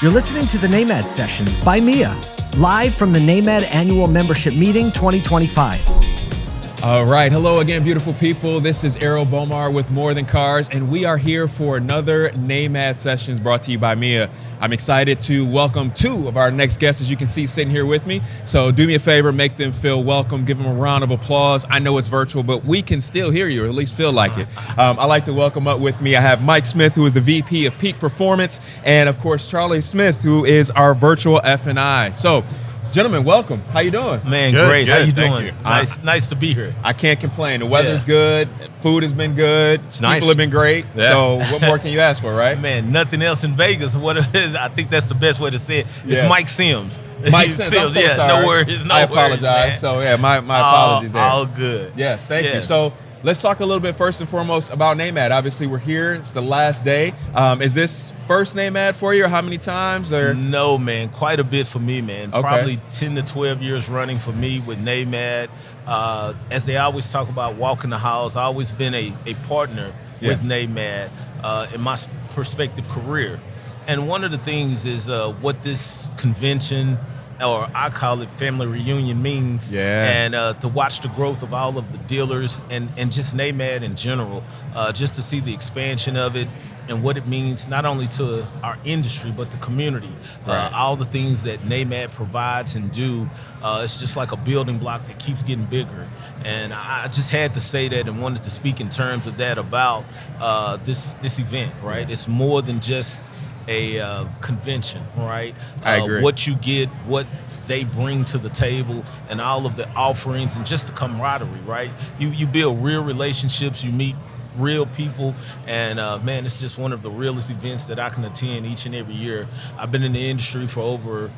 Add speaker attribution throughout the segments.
Speaker 1: You're listening to the NAMAD Sessions by Mia, live from the NAMAD Annual Membership Meeting 2025.
Speaker 2: All right. Hello again, beautiful people. This is Errol Bomar with More Than Cars, and we are here for another NAMAD Sessions brought to you by Mia. I'm excited to welcome two of our next guests, as you can see sitting here with me. So do me a favor, make them feel welcome, give them a round of applause. I know it's virtual, but we can still hear you, or at least feel like it. I'd like to welcome up with me, I have Mike Smith, who is the VP of Peak Performance, and of course, Charlie Smith, who is our virtual F&I. So, gentlemen, welcome. How you doing?
Speaker 3: Man,
Speaker 4: good,
Speaker 3: great.
Speaker 4: good.
Speaker 3: How you
Speaker 4: Thank
Speaker 3: doing?
Speaker 4: you.
Speaker 3: Nice to be here.
Speaker 2: I can't complain. The weather's good. Food has been good.
Speaker 4: It's
Speaker 2: People
Speaker 4: nice.
Speaker 2: have been great.
Speaker 4: Yeah.
Speaker 2: So what more can you ask for, right?
Speaker 3: Man, nothing else in Vegas. What it is, I think that's the best way to say it. It's
Speaker 2: Yes.
Speaker 3: Mike Sims.
Speaker 2: Mike Sims, I'm so
Speaker 3: yeah,
Speaker 2: sorry.
Speaker 3: No worries,
Speaker 2: I apologize. So yeah, my apologies there.
Speaker 3: All good.
Speaker 2: Yes, thank
Speaker 3: Yeah.
Speaker 2: you. So let's talk a little bit first and foremost about NAMAD. Obviously, we're here. It's the last day. Is this first NAMAD for you, or how many times? Or
Speaker 3: No, man, quite a bit for me, man.
Speaker 2: Okay.
Speaker 3: Probably 10 to 12 years running for me with NAMAD. As they always talk about walking the halls, I've always been a partner
Speaker 2: Yes.
Speaker 3: with NAMAD in my prospective career. And one of the things is what this convention, or I call it family reunion, means.
Speaker 2: Yeah.
Speaker 3: And to watch the growth of all of the dealers and just NAMAD in general, just to see the expansion of it and what it means not only to our industry but the community.
Speaker 2: Right.
Speaker 3: All the things that NAMAD provides and do, it's just like a building block that keeps getting bigger. And I just had to say that and wanted to speak in terms of that about this event, right? It's more than just a convention, right?
Speaker 2: I agree.
Speaker 3: What you get, what they bring to the table, and all of the offerings, and just the camaraderie, right? You build real relationships, you meet real people, and man, it's just one of the realest events that I can attend each and every year. I've been in the industry for over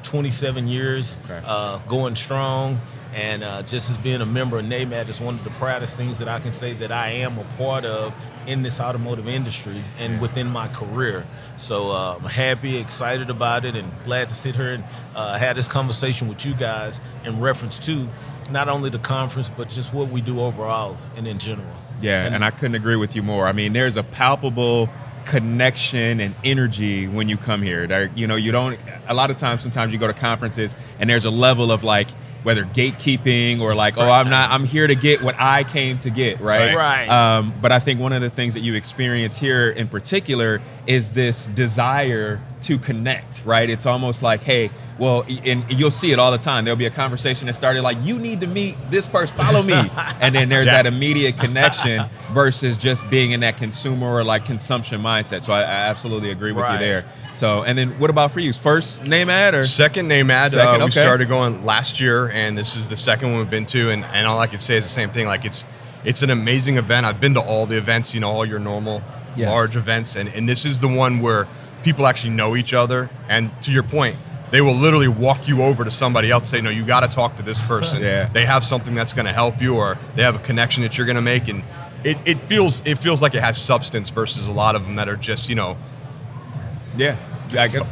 Speaker 3: 27 years,
Speaker 2: Okay.
Speaker 3: going strong. And just as being a member of NAMAD is one of the proudest things that I can say that I am a part of in this automotive industry and within my career. So I'm happy, excited about it, and glad to sit here and have this conversation with you guys in reference to not only the conference, but just what we do overall and in general.
Speaker 2: yeah, and I couldn't agree with you more. I mean, there's a palpable connection and energy when you come here. There, you don't. A lot of times, sometimes you go to conferences and there's a level of like whether gatekeeping or like, oh, I'm here to get what I came to get, right?
Speaker 3: Right.
Speaker 2: But I think one of the things that you experience here in particular is this desire to connect, right? It's almost like, hey, well, and you'll see it all the time. There'll be a conversation that started like, you need to meet this person, follow me. And then there's that immediate connection versus just being in that consumer or like consumption mindset. So I absolutely agree with you there. So, and then what about for you? First NAMAD or?
Speaker 4: Second NAMAD.
Speaker 2: Second,
Speaker 4: We
Speaker 2: okay.
Speaker 4: started going last year, and this is the second one we've been to. And all I can say is the same thing. Like it's an amazing event. I've been to all the events, all your normal large events, and this is the one where people actually know each other. And to your point, they will literally walk you over to somebody else, say, no, you got to talk to this person.
Speaker 2: Yeah.
Speaker 4: They have something that's going to help you, or they have a connection that you're going to make, and it feels like it has substance versus a lot of them that are just
Speaker 2: Yeah.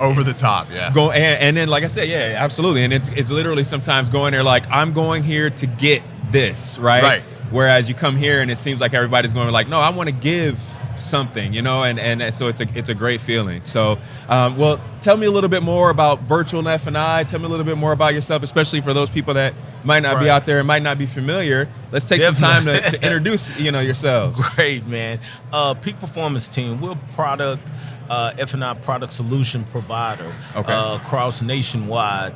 Speaker 4: over the top. Yeah.
Speaker 2: Go and then, like I said, yeah, absolutely. And it's literally sometimes going there like, I'm going here to get this, right?
Speaker 4: Right.
Speaker 2: Whereas you come here and it seems like everybody's going like, no, I want to give something, and so it's a great feeling. So, well, tell me a little bit more about virtual F&I. Tell me a little bit more about yourself, especially for those people that might not be out there and might not be familiar. Let's take some time to introduce, yourselves.
Speaker 3: Great, man. Peak Performance Team, we're a F&I product solution provider across nationwide.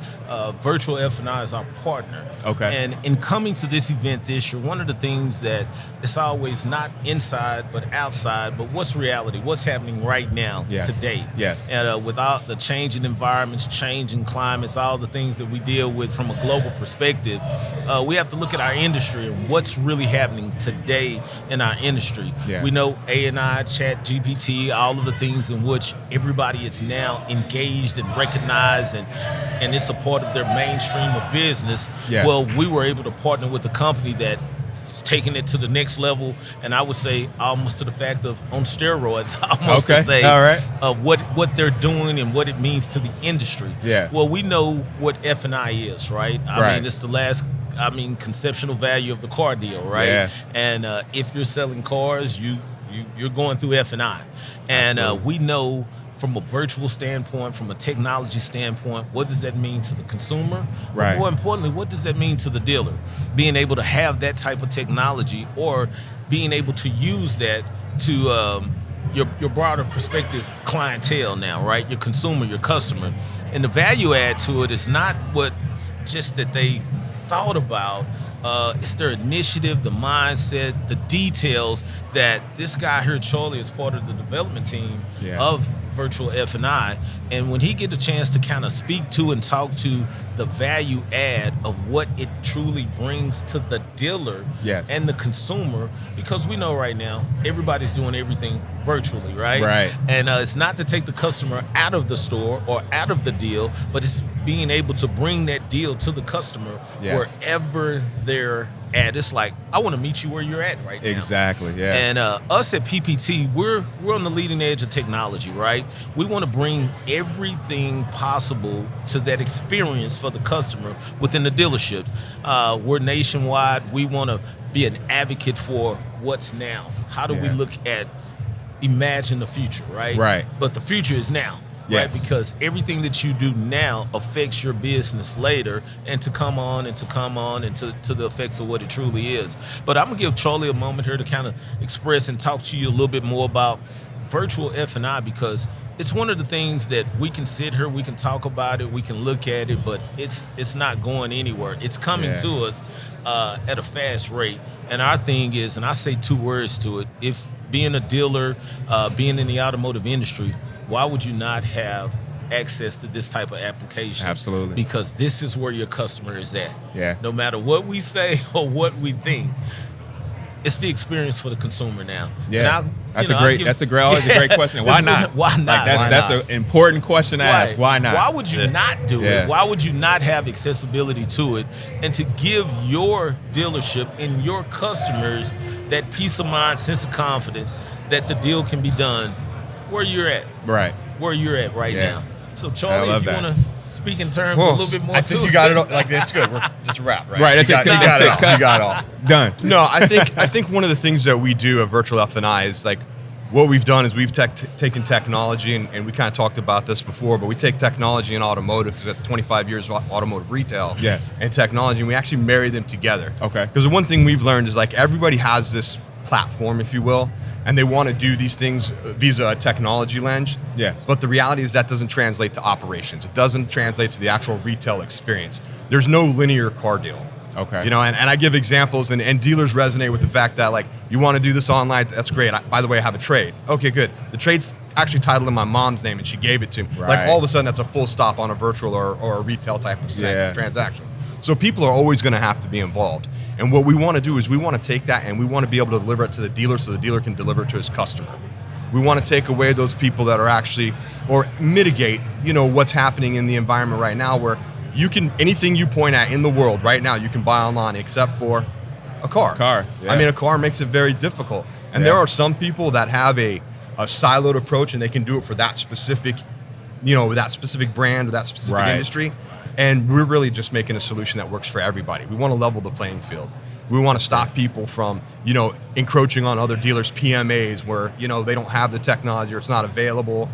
Speaker 3: Virtual F&I is our partner.
Speaker 2: Okay.
Speaker 3: And in coming to this event this year, one of the things that it's always not inside but outside, but what's reality, what's happening right now today.
Speaker 2: Yes.
Speaker 3: And without the changing environments, changing climates, all the things that we deal with from a global perspective, we have to look at our industry and what's really happening today in our industry.
Speaker 2: Yeah.
Speaker 3: We know AI, Chat GPT, all of the things in which everybody is now engaged and recognized, and it's a part of their mainstream of business.
Speaker 2: Yes.
Speaker 3: Well, we were able to partner with a company that's taking it to the next level, and I would say almost to the fact of on steroids, almost to say
Speaker 2: all right.
Speaker 3: what they're doing and what it means to the industry.
Speaker 2: Yeah.
Speaker 3: Well, we know what F&I is, right? I mean, it's the last conceptual value of the car deal, right?
Speaker 2: Yeah.
Speaker 3: And if you're selling cars, you're going through F&I. And we know from a virtual standpoint, from a technology standpoint, what does that mean to the consumer?
Speaker 2: Right.
Speaker 3: But more importantly, what does that mean to the dealer? Being able to have that type of technology, or being able to use that to your broader perspective clientele now, right? Your consumer, your customer. And the value add to it is not what just that they thought about. It's their initiative, the mindset, the details that this guy here, Charlie, is part of the development team of Virtual F&I. And when he get a chance to kind of speak to and talk to the value add of what it truly brings to the dealer and the consumer, because we know right now everybody's doing everything virtually, right?
Speaker 2: Right.
Speaker 3: And it's not to take the customer out of the store or out of the deal, but it's being able to bring that deal to the customer wherever they're at. It's like, I want to meet you where you're at right now.
Speaker 2: Exactly, yeah.
Speaker 3: And us at PPT, we're on the leading edge of technology, right? We want to bring everything possible to that experience for the customer within the dealerships. We're nationwide. We want to be an advocate for what's now. How do we look at imagine the future, right?
Speaker 2: Right.
Speaker 3: But the future is now.
Speaker 2: Yes.
Speaker 3: Right? Because everything that you do now affects your business later, and to come on and to the effects of what it truly is. But I'm going to give Charlie a moment here to kind of express and talk to you a little bit more about Virtual F&I, because it's one of the things that we can sit here, we can talk about it, we can look at it, but it's not going anywhere. It's coming to us at a fast rate. And our thing is, and I say two words to it, if being a dealer, being in the automotive industry, why would you not have access to this type of application?
Speaker 2: Absolutely.
Speaker 3: Because this is where your customer is at.
Speaker 2: Yeah.
Speaker 3: No matter what we say or what we think, it's the experience for the consumer now.
Speaker 2: Yeah. Always a great question. Why not?
Speaker 3: Why not?
Speaker 2: Like that's an important question to ask. Why not?
Speaker 3: Why would you not do it? Why would you not have accessibility to it, and to give your dealership and your customers that peace of mind, sense of confidence that the deal can be done where you're at.
Speaker 2: Right.
Speaker 3: Where you're at right now. So Charlie, if you want to speak in terms a little bit more
Speaker 4: I think you got it all. Like, it's good. We're just a wrap, right?
Speaker 2: Right.
Speaker 4: You got it. You got it all.
Speaker 2: Done.
Speaker 4: No, I think one of the things that we do at Virtual F&I is, like, what we've done is we've taken technology, and we kind of talked about this before, but we take technology in automotive, because at 25 years of automotive retail and technology, and we actually marry them together.
Speaker 2: Okay.
Speaker 4: Because the one thing we've learned is, like, everybody has this platform, if you will, and they want to do these things via a technology lens.
Speaker 2: Yes.
Speaker 4: But the reality is that doesn't translate to operations. It doesn't translate to the actual retail experience. There's no linear car deal.
Speaker 2: Okay.
Speaker 4: You know, and I give examples, and dealers resonate with the fact that, like, you want to do this online, that's great. By the way, I have a trade. Okay, good. The trade's actually titled in my mom's name, and she gave it to me.
Speaker 2: Right.
Speaker 4: Like, all of a sudden, that's a full stop on a virtual or a retail type of transaction. So people are always going to have to be involved. And what we want to do is we want to take that and we want to be able to deliver it to the dealer so the dealer can deliver it to his customer. We want to take away those people that are actually, or mitigate, you know, what's happening in the environment right now, where you can, anything you point at in the world right now, you can buy online except for a car. I mean, a car makes it very difficult. And there are some people that have a siloed approach, and they can do it for that specific, you know, that specific brand or that specific industry. And we're really just making a solution that works for everybody. We want to level the playing field. We want to stop people from, you know, encroaching on other dealers' PMAs where, you know, they don't have the technology or it's not available,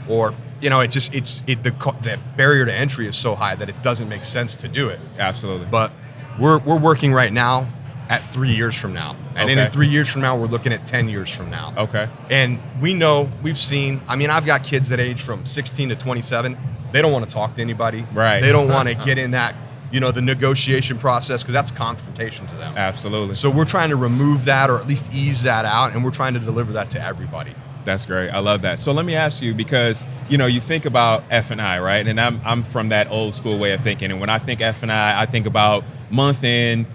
Speaker 4: or, you know, the barrier to entry is so high that it doesn't make sense to do it.
Speaker 2: Absolutely.
Speaker 4: But we're working right now at 3 years from now. And in 3 years from now, we're looking at 10 years from now.
Speaker 2: Okay.
Speaker 4: And we know, we've seen, I mean, I've got kids that age from 16 to 27. They don't want to talk to anybody.
Speaker 2: Right.
Speaker 4: They don't want to get in that, you know, the negotiation process, because that's confrontation to them.
Speaker 2: Absolutely.
Speaker 4: So we're trying to remove that, or at least ease that out, and we're trying to deliver that to everybody.
Speaker 2: That's great. I love that. So let me ask you, because, you know, you think about F&I, right? And I'm from that old school way of thinking. And when I think F&I think about month end,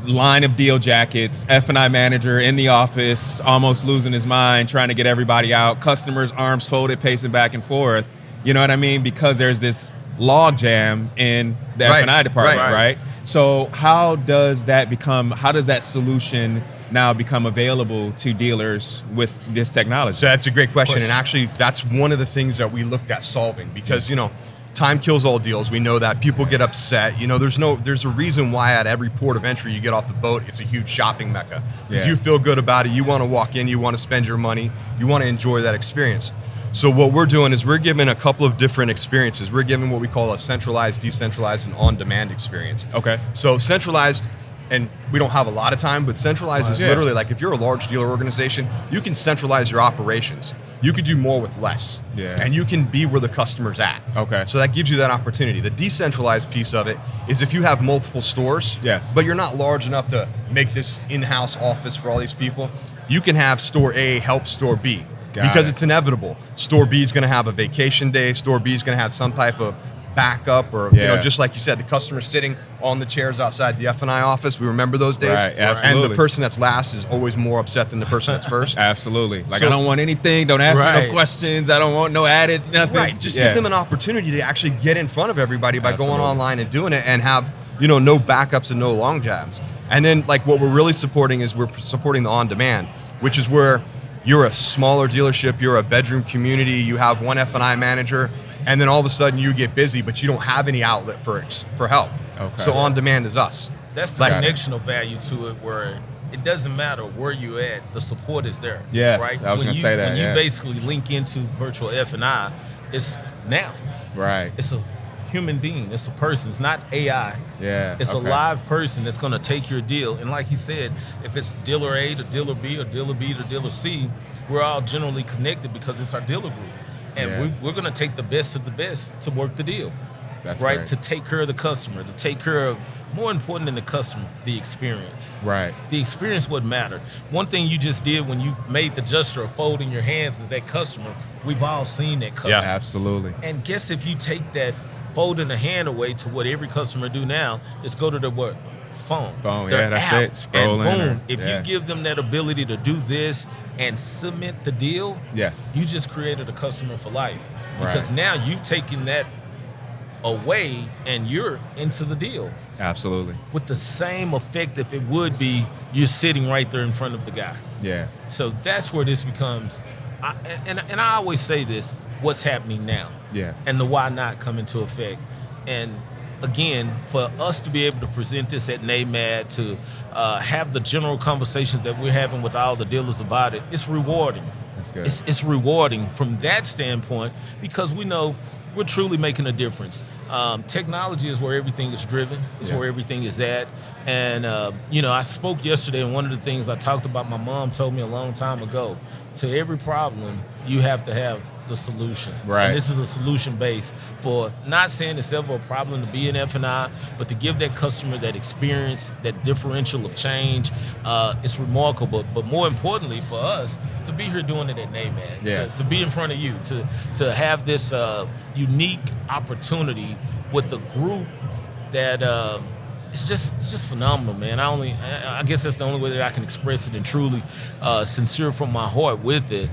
Speaker 2: line of deal jackets, F&I manager in the office, almost losing his mind, trying to get everybody out, customers, arms folded, pacing back and forth. You know what I mean? Because there's this log jam in the F&I department, right? So how does that solution now become available to dealers with this technology?
Speaker 4: So that's a great question. And actually, that's one of the things that we looked at solving, because, you know, time kills all deals. We know that. People get upset. You know, there's a reason why at every port of entry you get off the boat, it's a huge shopping mecca. Because you feel good about it. You want to walk in. You want to spend your money. You want to enjoy that experience. So what we're doing is we're giving a couple of different experiences. We're giving what we call a centralized, decentralized, and on-demand experience.
Speaker 2: Okay.
Speaker 4: So centralized, and we don't have a lot of time, but centralized is literally like if you're a large dealer organization, you can centralize your operations. You could do more with less.
Speaker 2: Yeah.
Speaker 4: And you can be where the customer's at.
Speaker 2: Okay.
Speaker 4: So that gives you that opportunity. The decentralized piece of it is if you have multiple stores,
Speaker 2: yes,
Speaker 4: but you're not large enough to make this in-house office for all these people, you can have store A help store B. Because it's inevitable. Store B is going to have a vacation day. Store B is going to have some type of backup, or just like you said, the customer sitting on the chairs outside the F&I office. We remember those days.
Speaker 2: Right, absolutely.
Speaker 4: And the person that's last is always more upset than the person that's first.
Speaker 2: Absolutely. Like, I don't want anything. Don't ask me no questions. I don't want no added nothing.
Speaker 4: Right. Just give them an opportunity to actually get in front of everybody by going online and doing it, and have no backups and no long jabs. And then like what we're really supporting is we're supporting the on-demand, which is where you're a smaller dealership, you're a bedroom community, you have one F&I manager, and then all of a sudden you get busy, but you don't have any outlet for help. Okay. So on demand is us.
Speaker 3: That's the connectional value to it, where it doesn't matter where you're at, the support is there.
Speaker 2: Yes,
Speaker 3: right?
Speaker 2: I was going to say that.
Speaker 3: When you basically link into virtual F&I, it's now.
Speaker 2: Right.
Speaker 3: It's a human being. It's a person. It's not AI.
Speaker 2: Yeah.
Speaker 3: It's a live person that's going to take your deal. And like you said, if it's dealer A to dealer B or dealer B to dealer C, we're all generally connected because it's our dealer group. And we're going to take the best of the best to work the deal.
Speaker 2: That's
Speaker 3: right.
Speaker 2: Great.
Speaker 3: To take care of the customer, to take care of, more important than the customer, the experience.
Speaker 2: Right.
Speaker 3: The experience would matter. One thing you just did when you made the gesture of folding your hands is that customer. We've all seen that customer.
Speaker 2: Yeah, absolutely.
Speaker 3: And guess if you take that folding the hand away to what every customer do now is go to their what? Phone.
Speaker 2: Their
Speaker 3: that's
Speaker 2: app,
Speaker 3: it.
Speaker 2: Scroll
Speaker 3: and boom, if you give them that ability to do this and submit the deal, you just created a customer for life. Because now you've taken that away and you're into the deal.
Speaker 2: Absolutely.
Speaker 3: With the same effect if it would be you're sitting right there in front of the guy.
Speaker 2: Yeah.
Speaker 3: So that's where this becomes, and I always say this, what's happening now.
Speaker 2: Yeah.
Speaker 3: And the why not come into effect. And again, for us to be able to present this at NAMAD, to have the general conversations that we're having with all the dealers about it, it's rewarding.
Speaker 2: That's good.
Speaker 3: It's rewarding from that standpoint because we know we're truly making a difference. Technology is where everything is driven. It's where everything is at. And, I spoke yesterday, and one of the things I talked about, my mom told me a long time ago, to every problem, you have to have the solution.
Speaker 2: Right.
Speaker 3: And this is a solution base for not saying it's ever a problem to be in F&I, but to give that customer that experience, that differential of change. It's remarkable. But more importantly for us, to be here doing it at NAMAD,
Speaker 2: yes.
Speaker 3: to be in front of you, to have this unique opportunity with a group that it's just phenomenal, man. I guess that's the only way that I can express it, and truly sincere from my heart with it.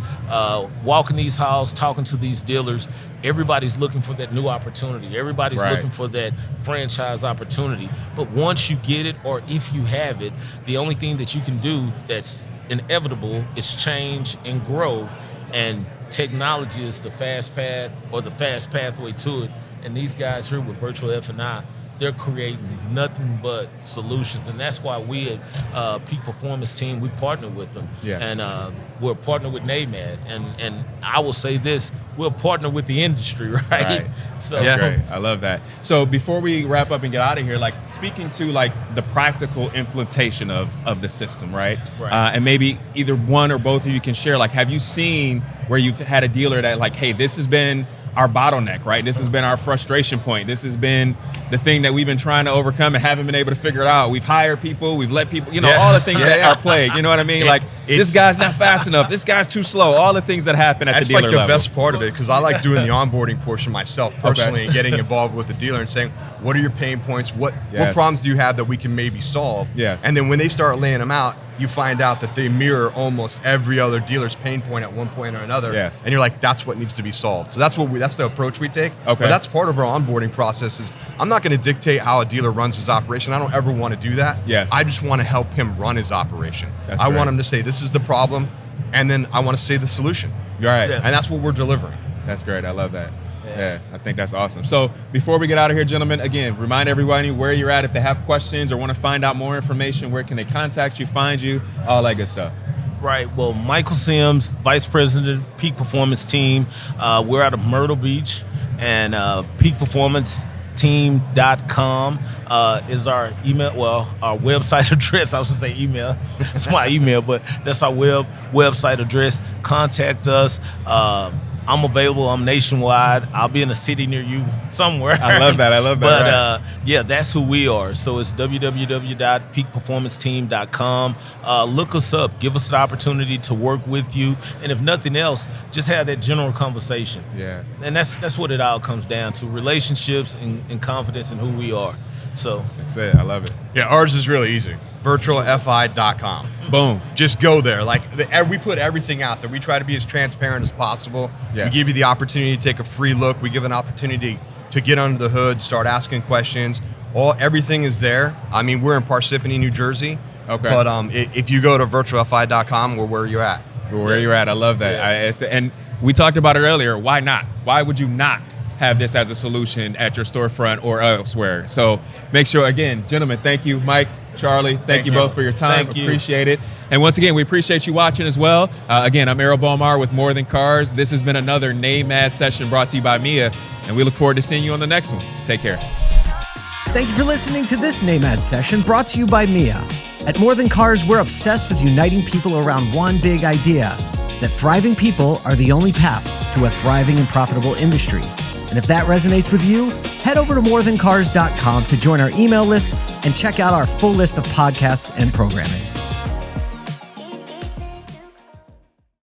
Speaker 3: Walking these halls, talking to these dealers, everybody's looking for that new opportunity. Everybody's looking for that franchise opportunity. But once you get it, or if you have it, the only thing that you can do that's inevitable is change and grow. And technology is the fast path, or the fast pathway to it. And these guys here with Virtual F&I, they're creating nothing but solutions, and that's why we at Peak Performance Team, we partner with them, and we're partnered with NAMAD, and I will say this, we're partner with the industry, right?
Speaker 2: So that's great. I love that. So before we wrap up and get out of here, like speaking to like the practical implementation of the system, right? And maybe either one or both of you can share, like, have you seen where you've had a dealer that like, hey, this has been our bottleneck, right? This has been our frustration point. This has been the thing that we've been trying to overcome and haven't been able to figure it out. We've hired people, we've let people, all the things that are plagued. You know what I mean? Like, this guy's not fast enough. This guy's too slow. All the things that happen at the dealer level.
Speaker 4: That's like the best part of it, because I like doing the onboarding portion myself personally, and getting involved with the dealer and saying, what are your pain points? What problems do you have that we can maybe solve? And then when they start laying them out, you find out that they mirror almost every other dealer's pain point at one point or another. And you're like, that's what needs to be solved. So that's that's the approach we take. But that's part of our onboarding process. Is I'm not going to dictate how a dealer runs his operation. I don't ever want to do that. I just want to help him run his operation. I want him to say, this is the problem, and then I want to say the solution. And that's what we're delivering.
Speaker 2: That's great. I love that. Yeah, I think that's awesome. So before we get out of here, gentlemen, again, remind everybody where you're at. If they have questions or want to find out more information, where can they contact you, find you, all that good stuff?
Speaker 3: Right. Well, Michael Sims, Vice President, Peak Performance Team. We're out of Myrtle Beach, and peakperformanceteam.com is our email. Well, our website address. I was going to say email. It's my email, but that's our website address. Contact us. I'm available. I'm nationwide. I'll be in a city near you somewhere.
Speaker 2: I love that.
Speaker 3: But yeah, that's who we are. So it's www.peakperformanceteam.com. Look us up. Give us an opportunity to work with you. And if nothing else, just have that general conversation.
Speaker 2: Yeah.
Speaker 3: And that's what it all comes down to, relationships and confidence in who we are. So
Speaker 2: that's it. I love it.
Speaker 4: Yeah, ours is really easy. virtualfi.com.
Speaker 2: Boom.
Speaker 4: Just go there. We put everything out there. We try to be as transparent as possible.
Speaker 2: Yeah.
Speaker 4: We give you the opportunity to take a free look. We give an opportunity to get under the hood, start asking questions. Everything is there. I mean, we're in Parsippany, New Jersey.
Speaker 2: Okay.
Speaker 4: But if you go to virtualfi.com, we're where you're at.
Speaker 2: Where you're at. I love that.
Speaker 3: Yeah.
Speaker 2: And we talked about it earlier. Why not? Why would you not have this as a solution at your storefront or elsewhere? So make sure, again, gentlemen, thank you, Mike, Charlie, thank you both for your time.
Speaker 3: Thank you.
Speaker 2: Appreciate it. And once again, we appreciate you watching as well. Again, I'm Errol Bomar with More Than Cars. This has been another NAMAD session brought to you by Mia, and we look forward to seeing you on the next one. Take care.
Speaker 1: Thank you for listening to this NAMAD session brought to you by Mia. At More Than Cars, we're obsessed with uniting people around one big idea, that thriving people are the only path to a thriving and profitable industry. And if that resonates with you, head over to morethancars.com to join our email list and check out our full list of podcasts and programming.